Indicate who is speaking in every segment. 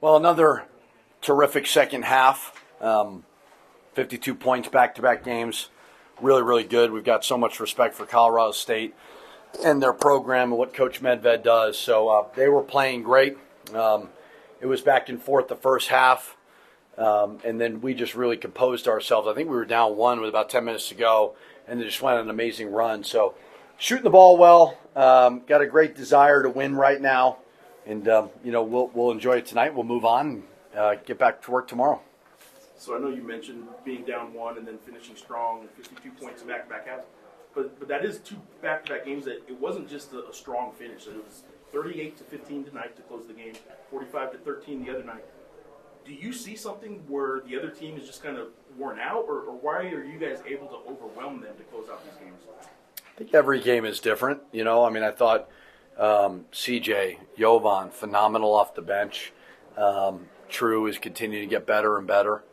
Speaker 1: Well, another terrific second half. 52 points back-to-back games. Really, really good. We've got so much respect for Colorado State and their program and what Coach Medved does. So they were playing great. It was back and forth the first half, and then we just really composed ourselves. I think we were down 1 with about 10 minutes to go, and they just went on an amazing run. So shooting the ball well, got a great desire to win right now. And, we'll enjoy it tonight. We'll move on and get back to work tomorrow.
Speaker 2: So I know you mentioned being down 1 and then finishing strong, 52 points in back-to-back halves. But that is 2 back-to-back games that it wasn't just a strong finish. It was 38-15 tonight to close the game, 45-13 the other night. Do you see something where the other team is just kind of worn out, or why are you guys able to overwhelm them to close out these games?
Speaker 1: I think every game is different. I thought CJ, Jovan, phenomenal off the bench. True is continuing to get better and better.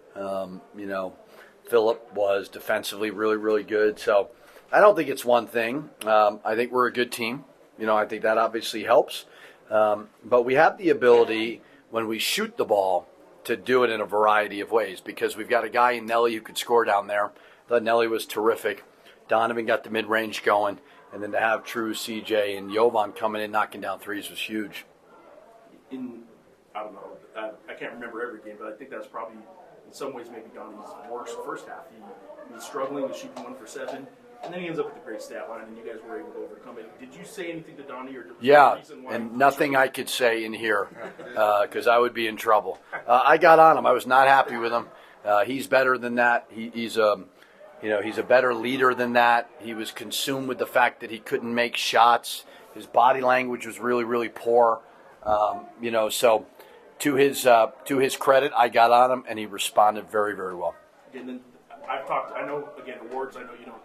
Speaker 1: Phillip was defensively really, really good. So I don't think it's one thing. I think we're a good team. I think that obviously helps. But we have the ability, when we shoot the ball, to do it in a variety of ways because we've got a guy in Nelly who could score down there. I thought Nelly was terrific. Donovan got the mid-range going. And then to have True, CJ, and Jovan coming in knocking down threes was huge.
Speaker 2: I don't know, I can't remember every game, but I think that's probably in some ways maybe Donnie's worst first half. He was struggling to shoot 1 for 7, and then he ends up with a great stat line, and you guys were able to overcome it. Did you say anything to Donnie?
Speaker 1: Yeah, and nothing I could say in here because I would be in trouble. I got on him. I was not happy with him. He's better than that. He's a better leader than that. He was consumed with the fact that he couldn't make shots. His body language was really, really poor. So to his credit, I got on him, and he responded very, very well.
Speaker 2: And then I know, again, awards, I know you don't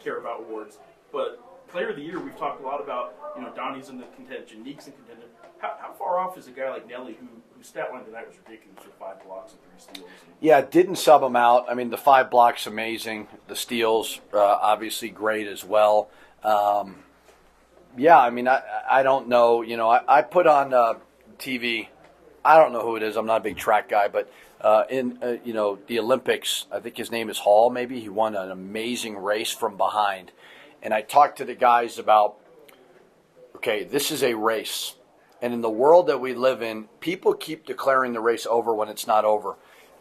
Speaker 2: care about awards, but Player of the Year, we've talked a lot about, Donnie's in the contention, Neek's in contention. How far off is a guy like Nelly, whose stat line tonight was ridiculous with 5 blocks and 3 steals?
Speaker 1: Yeah, didn't sub him out. The 5 blocks, amazing. The steals, obviously great as well. I don't know. I put on TV. I don't know who it is. I'm not a big track guy, but in the Olympics, I think his name is Hall. Maybe he won an amazing race from behind, and I talked to the guys about, okay, this is a race. And in the world that we live in, people keep declaring the race over when it's not over.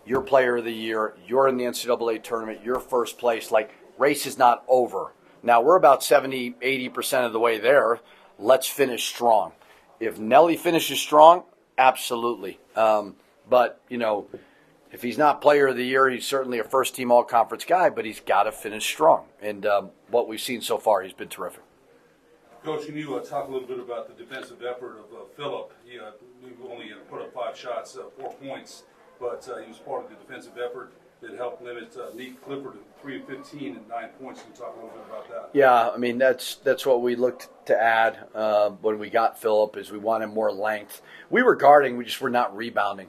Speaker 1: You're Player of the Year. You're in the NCAA tournament. You're first place. Race is not over. Now, we're about 70, 80% of the way there. Let's finish strong. If Nelly finishes strong, absolutely. But if he's not Player of the Year, he's certainly a first-team all-conference guy, but he's got to finish strong. And what we've seen so far, he's been terrific.
Speaker 3: Coach, can you talk a little bit about the defensive effort of Phillip? He only put up 5 shots, 4 points, but he was part of the defensive effort that helped limit Neek Clifford to 3 of 15 and 9 points. Can you talk a little bit about that?
Speaker 1: Yeah, that's what we looked to add when we got Phillip, is we wanted more length. We were guarding, we just were not rebounding.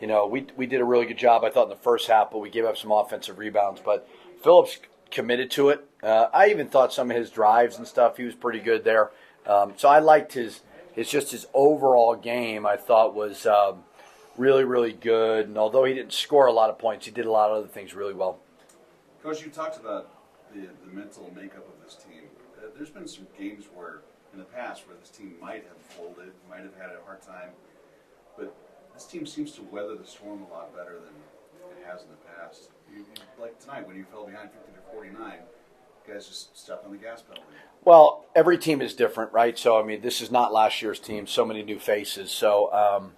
Speaker 1: We did a really good job, I thought, in the first half, but we gave up some offensive rebounds. But Phillip's committed to it. I even thought some of his drives and stuff, he was pretty good there. So I liked his overall game, I thought was really, really good. And although he didn't score a lot of points, he did a lot of other things really well.
Speaker 4: Coach, you talked about the mental makeup of this team. There's been some games where, in the past, where this team might have folded, might have had a hard time. But this team seems to weather the storm a lot better than it has in the past. Like tonight, when you fell behind 50-49, you guys just stepped on the gas pedal.
Speaker 1: Well, every team is different, right? So, this is not last year's team. So many new faces. So,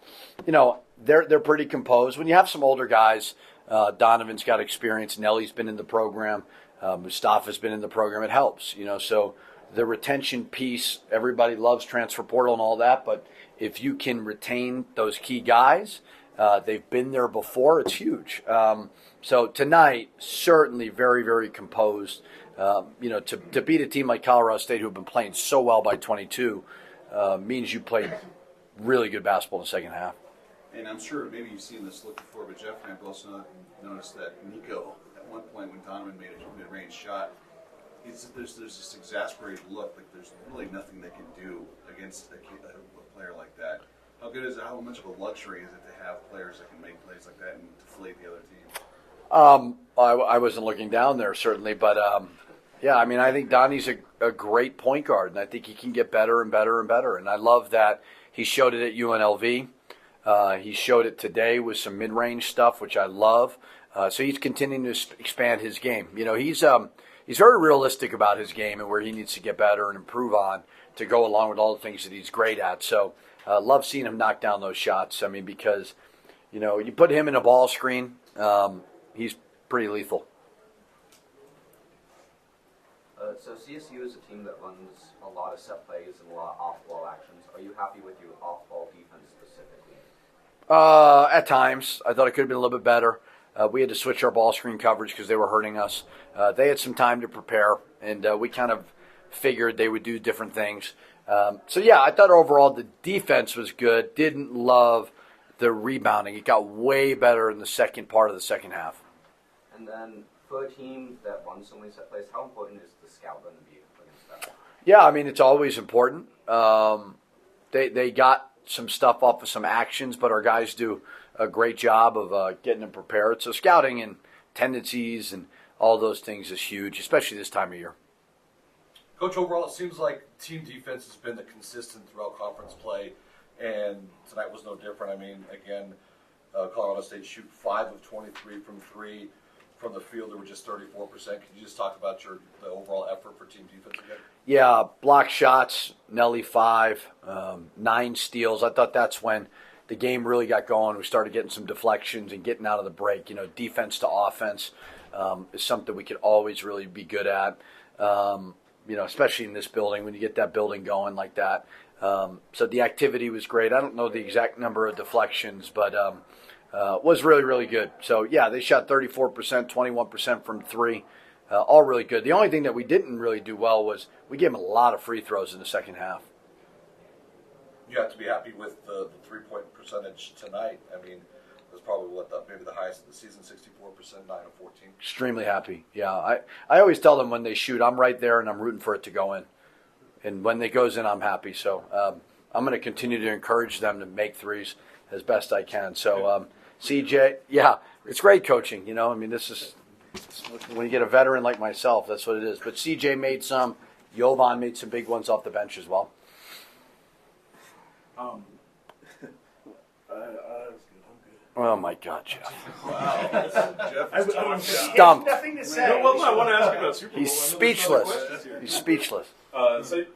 Speaker 1: they're pretty composed. When you have some older guys, Donovan's got experience. Nelly's been in the program. Mustafa's been in the program. It helps, So the retention piece, everybody loves transfer portal and all that. But if you can retain those key guys, they've been there before, it's huge. So tonight, certainly very, very composed. To beat a team like Colorado State, who have been playing so well by 22, means you played really good basketball in the second half.
Speaker 4: And I'm sure maybe you've seen this look before, but Geoff and I both noticed that Nico, at one point when Donovan made a mid-range shot, there's this exasperated look, like there's really nothing they can do against a player like that. How good is it? How much of a luxury is it to have players that can make plays like that and deflate the other team?
Speaker 1: I wasn't looking down there certainly, but yeah, I mean, I think Donnie's a great point guard, and I think he can get better and better and better. And I love that he showed it at UNLV. He showed it today with some mid-range stuff, which I love. So he's continuing to expand his game. You know, he's very realistic about his game and where he needs to get better and improve on to go along with all the things that he's great at. So love seeing him knock down those shots. I mean, because, you know, you put him in a ball screen, he's pretty lethal.
Speaker 5: So CSU is a team that runs a lot of set plays and a lot of off-ball actions. Are you happy with your off-ball defense specifically?
Speaker 1: At times. I thought it could have been a little bit better. We had to switch our ball screen coverage because they were hurting us. They had some time to prepare, and we kind of figured they would do different things. So, yeah, I thought overall the defense was good. Didn't love the rebounding. It got way better in the second part of the second half.
Speaker 5: And then for a team that runs so many set plays, how important is the scout going to be against that?
Speaker 1: Yeah, I mean, it's always important. They got some stuff off of some actions, but our guys do a great job of getting them prepared. So scouting and tendencies and all those things is huge, especially this time of year.
Speaker 6: Coach, overall, it seems like team defense has been the consistent throughout conference play, and tonight was no different. I mean, again, Colorado State shoot 5 of 23 from 3. From the field, they were just 34%. Can you just talk about the overall effort for team defense again?
Speaker 1: Yeah, block shots, Nelly 5, 9 steals. I thought that's when the game really got going. We started getting some deflections and getting out of the break. You know, defense to offense is something we could always really be good at. You know, especially in this building when you get that building going like that. So the activity was great. I don't know the exact number of deflections, but was really, really good. So, yeah, they shot 34%, 21% from 3, all really good. The only thing that we didn't really do well was we gave them a lot of free throws in the second half.
Speaker 6: You have to be happy with the three-point percentage tonight. I mean, it was probably maybe the highest of the season, 64%, 9 of 14.
Speaker 1: Extremely happy, yeah. I always tell them when they shoot, I'm right there and I'm rooting for it to go in. And when it goes in, I'm happy. So I'm going to continue to encourage them to make threes as best I can. So, CJ, yeah, it's great coaching. You know, I mean, this is when you get a veteran like myself, that's what it is. But CJ made some. Jovan made some big ones off the bench as well.
Speaker 2: I'm good.
Speaker 1: Oh my God, Geoff!
Speaker 4: Wow. Jeff is
Speaker 1: Stumped.
Speaker 7: Nothing to say.
Speaker 2: No, well, no, I want to ask you about Super Bowl.
Speaker 1: He's
Speaker 2: I know there's
Speaker 1: speechless.
Speaker 2: other questions here.
Speaker 1: He's speechless.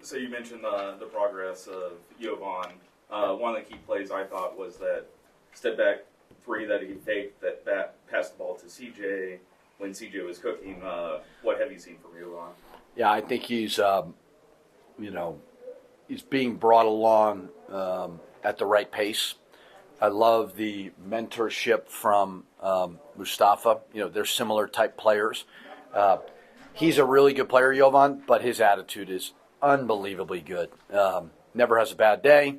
Speaker 8: So you mentioned the progress of Jovan. One of the key plays I thought was that step back 3 that he faked that passed the ball to CJ when CJ was cooking. What have you seen from Jovan?
Speaker 1: Yeah, I think he's, you know, he's being brought along at the right pace. I love the mentorship from Mustafa. You know, they're similar type players. He's a really good player, Jovan, but his attitude is unbelievably good. Never has a bad day.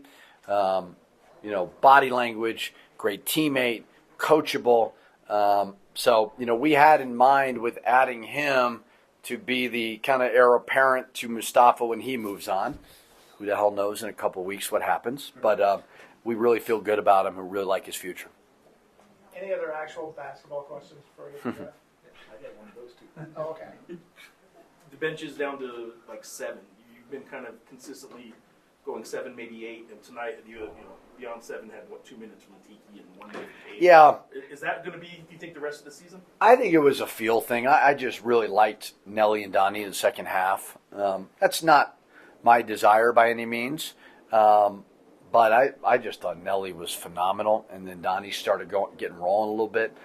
Speaker 1: You know, body language, great teammate, coachable. So, you know, we had in mind with adding him to be the kind of heir apparent to Mustafa when he moves on. Who the hell knows in a couple of weeks what happens. But we really feel good about him and really like his future.
Speaker 7: Any other actual basketball questions for you? Jeff?
Speaker 2: I got one of those two.
Speaker 7: Oh, okay.
Speaker 2: The bench is down to like 7. You've been kind of consistently going 7, maybe 8, and tonight you know beyond 7 had 2 minutes from the Tiki and 1 minute from 8.
Speaker 1: Yeah.
Speaker 2: Is that going to be? Do you think the rest of the season?
Speaker 1: I think it was a feel thing. I just really liked Nelly and Donnie in the second half. That's not my desire by any means. But I just thought Nelly was phenomenal, and then Donnie started getting rolling a little bit.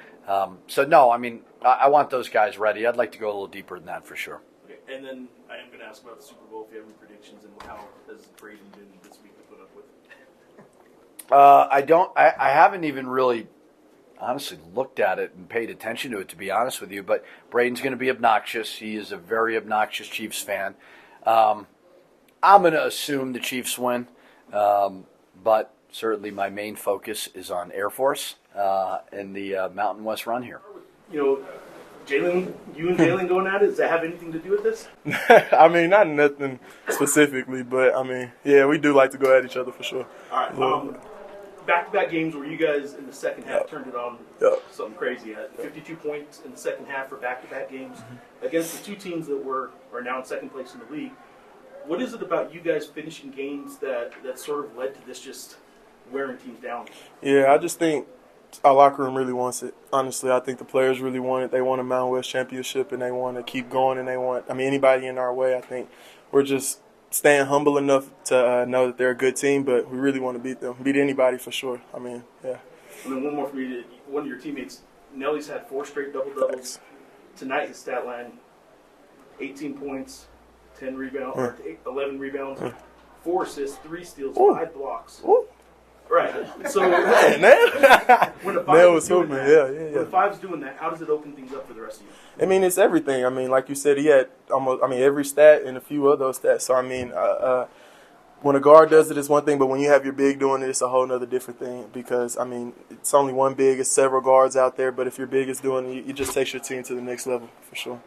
Speaker 1: So, no, I mean, I want those guys ready. I'd like to go a little deeper than that for sure.
Speaker 2: Okay, and then I am going to ask about the Super Bowl if you have any predictions and how has Brady been this week to put up with?
Speaker 1: I haven't even really honestly looked at it and paid attention to it, to be honest with you. But Braden's going to be obnoxious. He is a very obnoxious Chiefs fan. I'm going to assume the Chiefs win. But certainly my main focus is on Air Force and the Mountain West run here.
Speaker 2: You know, Jalen, you and Jalen going at it, does that have anything to do with this?
Speaker 9: I mean, not nothing specifically, but I mean, yeah, we do like to go at each other for sure.
Speaker 2: All right. back-to-back games where you guys in the second half turned it on
Speaker 9: Yep.
Speaker 2: something crazy. 52 points in the second half for back-to-back games
Speaker 9: Mm-hmm.
Speaker 2: against the two teams that are now in second place in the league. What is it about you guys finishing games that sort of led to this just wearing teams down?
Speaker 9: Yeah, I just think our locker room really wants it. Honestly, I think the players really want it. They want a Mountain West championship, and they want to keep going, and they want, anybody in our way. I think we're just staying humble enough to know that they're a good team, but we really want to beat them. Beat anybody for sure. Yeah.
Speaker 2: And then one more for me. One of your teammates, Nelly's had 4 straight double-doubles. Tonight, his stat line, 18 points, 10 rebounds, or 11 rebounds, 4 assists, 3 steals, 5 blocks.
Speaker 9: Ooh.
Speaker 2: Right. So
Speaker 9: Hey,
Speaker 2: when the
Speaker 9: Nell
Speaker 2: five
Speaker 9: was
Speaker 2: is doing
Speaker 9: hooping.
Speaker 2: that,
Speaker 9: Yeah.
Speaker 2: when the five's doing that, how does it open things up for the rest of you?
Speaker 9: It's everything. Like you said, he had almost, every stat and a few of those stats. So, when a guard does it, it's one thing, but when you have your big doing it, it's a whole nother different thing because, it's only one big. It's several guards out there, but if your big is doing it, it just takes your team to the next level for sure.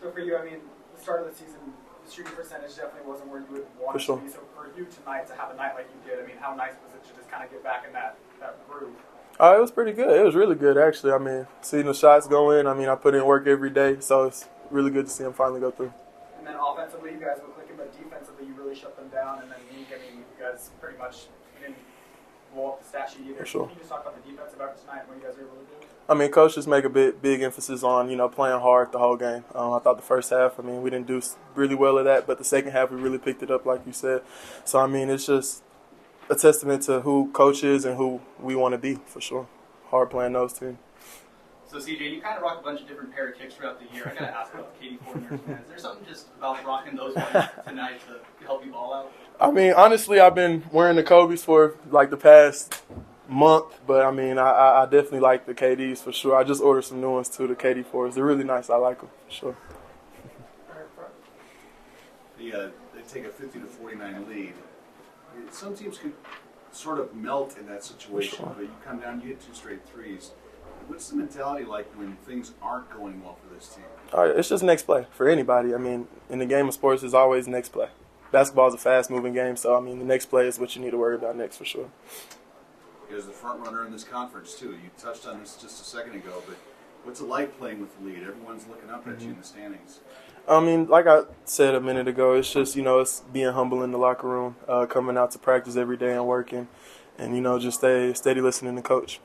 Speaker 7: So for you, the start of the season, the shooting percentage definitely wasn't where you would want
Speaker 9: For
Speaker 7: it
Speaker 9: sure.
Speaker 7: to be. So for you tonight to have a night like you did, how nice was it to just kind of get back in that groove?
Speaker 9: It was pretty good. It was really good, actually. Seeing the shots go in, I put in work every day, so it's really good to see them finally go through.
Speaker 7: And then offensively, you guys were clicking, but defensively, you really shut them down. And then Meek, you guys pretty much didn't blow up the stat sheet either.
Speaker 9: For sure.
Speaker 7: Can you just talk about the defensive effort tonight and what you guys were able to do?
Speaker 9: Coaches make a big emphasis on, playing hard the whole game. I thought the first half, we didn't do really well at that, but the second half we really picked it up, like you said. So, it's just a testament to who coach is and who we want to be, for sure. Hard playing those teams.
Speaker 10: So, CJ, you kind of rock a bunch of different pair of kicks throughout the year. I got to ask about the KD 49ers, man. Is there something just about rocking those ones tonight to help you ball out?
Speaker 9: Honestly, I've been wearing the Kobe's for, the past month, but I definitely like the KDs for sure. I just ordered some new ones too, the KD 4s. They're really nice. I like them for sure.
Speaker 4: They take a 50-49 lead. Some teams could sort of melt in that situation,
Speaker 9: Sure.
Speaker 4: but you come down, you hit 2 straight threes. What's the mentality like when things aren't going well for this team?
Speaker 9: It's just next play for anybody. In the game of sports, there's always next play. Basketball is a fast-moving game, so the next play is what you need to worry about next for sure.
Speaker 4: As the front runner in this conference too, you touched on this just a second ago, but what's it like playing with the lead? Everyone's looking up at you in the standings.
Speaker 9: Like I said a minute ago, it's just, it's being humble in the locker room, coming out to practice every day and working, and, just stay steady listening to coach.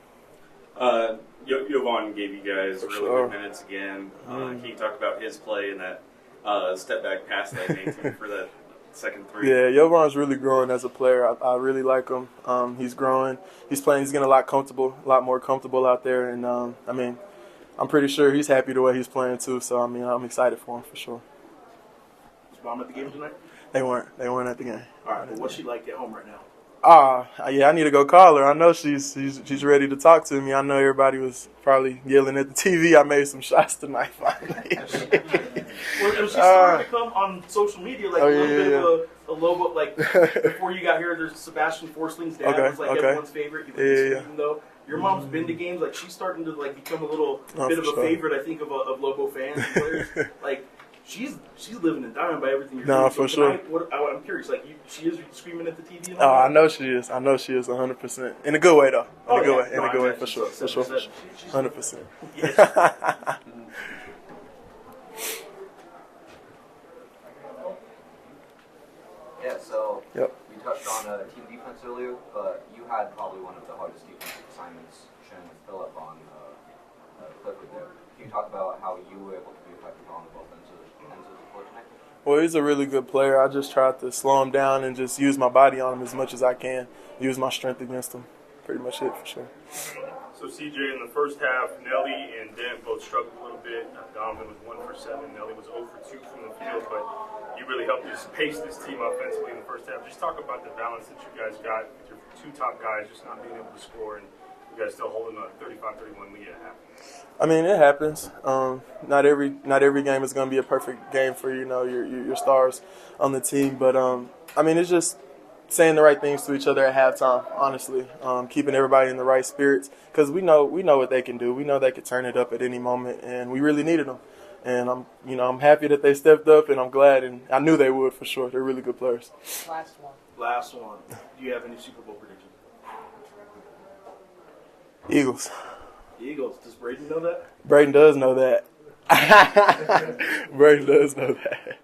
Speaker 8: Jovan gave you guys really
Speaker 9: sure.
Speaker 8: good minutes again. Can you talk about his play and that step back pass that made to him for that second 3?
Speaker 9: Yeah, Jovan's really growing as a player. I really like him. He's growing. He's getting a lot more comfortable out there, and I'm pretty sure he's happy the way he's playing too. So I'm excited for him for sure.
Speaker 2: Was Mom at the game tonight?
Speaker 9: They weren't at the game.
Speaker 2: All right. Well, what's she like at home right now?
Speaker 9: Yeah, I need to go call her. I know she's ready to talk to me. I know everybody was probably yelling at the TV. I made some shots tonight finally.
Speaker 2: Well, she started to come on social media like a little bit of a Lobo. Like before you got here, there's Sebastian Forsling's dad was like everyone's favorite. He was screaming, though. Your mom's been to games. Like she's starting to become a little bit of a favorite. I think of Lobo fans and players. She's living and dying by everything you're doing.
Speaker 9: No, for sure.
Speaker 2: I'm curious. She is screaming at the TV.
Speaker 9: Oh, I know she is. 100%. In a good way, though. In a good way, for sure. 100%.
Speaker 5: Yeah, so
Speaker 9: Yep.
Speaker 5: you touched on team defense earlier, but you had probably one of the hardest defensive assignments sharing with Phillip on Clifford there. Can you talk about how you were able to be effective on both ends of the court tonight?
Speaker 9: Well, he's a really good player. I just tried to slow him down and just use my body on him as much as I can. Use my strength against him. Pretty much it, for sure.
Speaker 11: So, CJ, in the first half, Nelly and Dent both struggled a little bit. Donovan was 1 for 7. Nelly was 0 for 2 from the field, but you really helped us pace this team offensively in the first half. Just talk about the balance that you guys got with your 2 top guys just not being able to score, and you guys still holding a 35-31 lead at half.
Speaker 9: It happens. Not every game is going to be a perfect game for your stars on the team, but it's just saying the right things to each other at halftime. Honestly, keeping everybody in the right spirits because we know what they can do. We know they could turn it up at any moment, and we really needed them. And I'm happy that they stepped up, and I'm glad, and I knew they would for sure. They're really good players.
Speaker 7: Last one.
Speaker 2: Last one. Do you have any Super Bowl predictions?
Speaker 9: Eagles.
Speaker 2: Eagles. Does Braden know that?
Speaker 9: Braden does know that. Braden does know that.